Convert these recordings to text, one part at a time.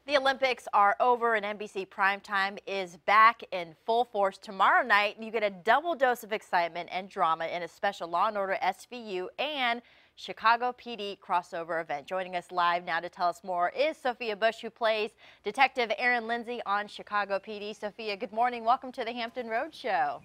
The Olympics are over and NBC Primetime is back in full force tomorrow night. You get a double dose of excitement and drama in a special Law & Order SVU and Chicago PD crossover event. Joining us live now to tell us more is Sophia Bush, who plays Detective Erin Lindsay on Chicago PD. Sophia, good morning. Welcome to the Hampton Road Show.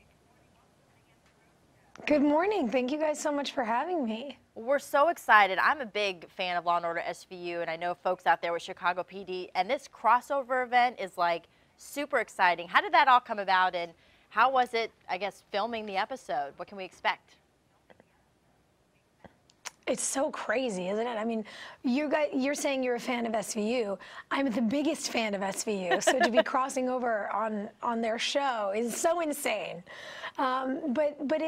Good morning. Thank you guys so much for having me. We're so excited. I'm a big fan of Law & Order SVU, and I know folks out there with Chicago PD, and this crossover event is like super exciting. How did that all come about, and how was it, I guess, filming the episode? What can we expect? It's so crazy, isn't it? I mean, you're saying you're a fan of SVU. I'm the biggest fan of SVU, so to be crossing over on their show is so insane. But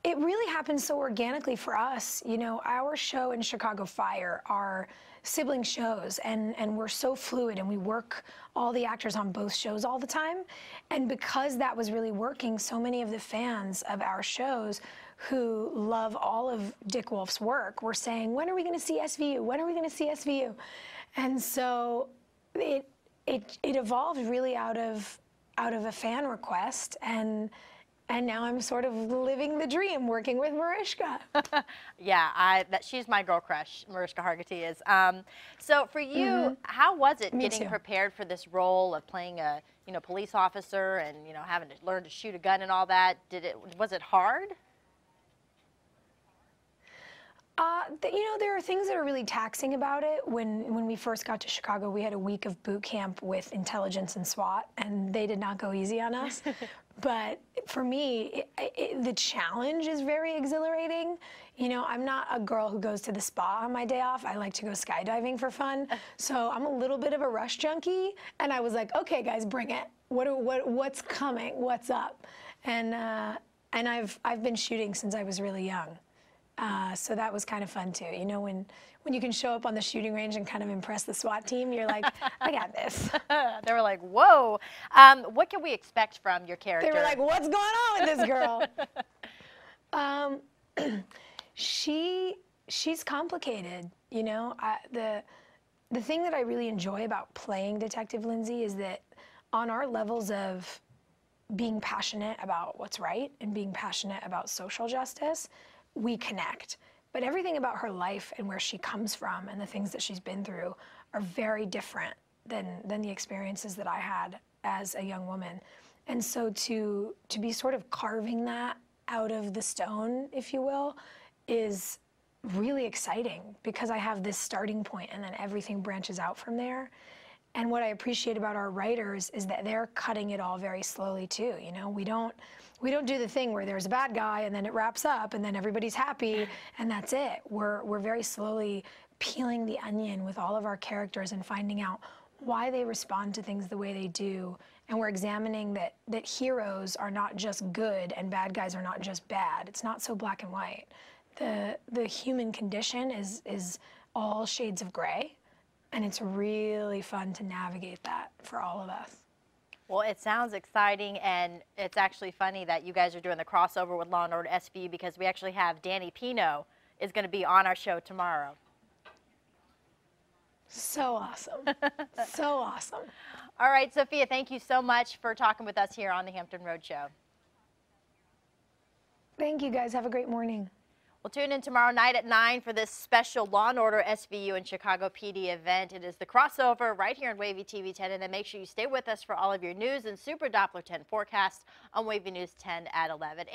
it really happens so organically for us. You know, our show and Chicago Fire are sibling shows, and we're so fluid, and we work all the actors on both shows all the time. And because that was really working, so many of the fans of our shows who love all of Dick Wolf's work were saying, when are we going to see SVU? When are we going to see SVU? And so it evolved really out of a fan request, and now I'm sort of living the dream, working with Mariska. Yeah, she's my girl crush, Mariska Hargitay is. So for you, how was it getting prepared for this role of playing a police officer and having to learn to shoot a gun and all that? Was it hard? There are things that are really taxing about it. When we first got to Chicago, we had a week of boot camp with intelligence and SWAT, and they did not go easy on us. But for me, the challenge is very exhilarating. I'm not a girl who goes to the spa on my day off. I like to go skydiving for fun. So I'm a little bit of a rush junkie, and I was like, okay, guys, bring it. What's coming? What's up? And I've been shooting since I was really young. So that was kind of fun too. When you can show up on the shooting range and kind of impress the SWAT team, you're like, I got this. They were like, whoa. What can we expect from your character? They were like, what's going on with this girl? She's complicated. The thing that I really enjoy about playing Detective Lindsay is that on our levels of being passionate about what's right and being passionate about social justice, we connect. But everything about her life and where she comes from and the things that she's been through are very different than the experiences that I had as a young woman. And so to be sort of carving that out of the stone, if you will, is really exciting, because I have this starting point and then everything branches out from there. And what I appreciate about our writers is that they're cutting it all very slowly too. We don't do the thing where there's a bad guy and then it wraps up and then everybody's happy and that's it. We're very slowly peeling the onion with all of our characters and finding out why they respond to things the way they do. And we're examining that heroes are not just good and bad guys are not just bad. It's not so black and white. The human condition is all shades of gray. And it's really fun to navigate that for all of us. Well, it sounds exciting, and it's actually funny that you guys are doing the crossover with Law & Order SVU, because we actually have Danny Pino is going to be on our show tomorrow. So awesome. So awesome. All right, Sophia, thank you so much for talking with us here on the Hampton Road Show. Thank you, guys. Have a great morning. Well, tune in tomorrow night at 9 for this special Law & Order SVU and Chicago PD event. It is the crossover right here on Wavy TV 10, and then make sure you stay with us for all of your news and Super Doppler 10 forecast on Wavy News 10 at 11.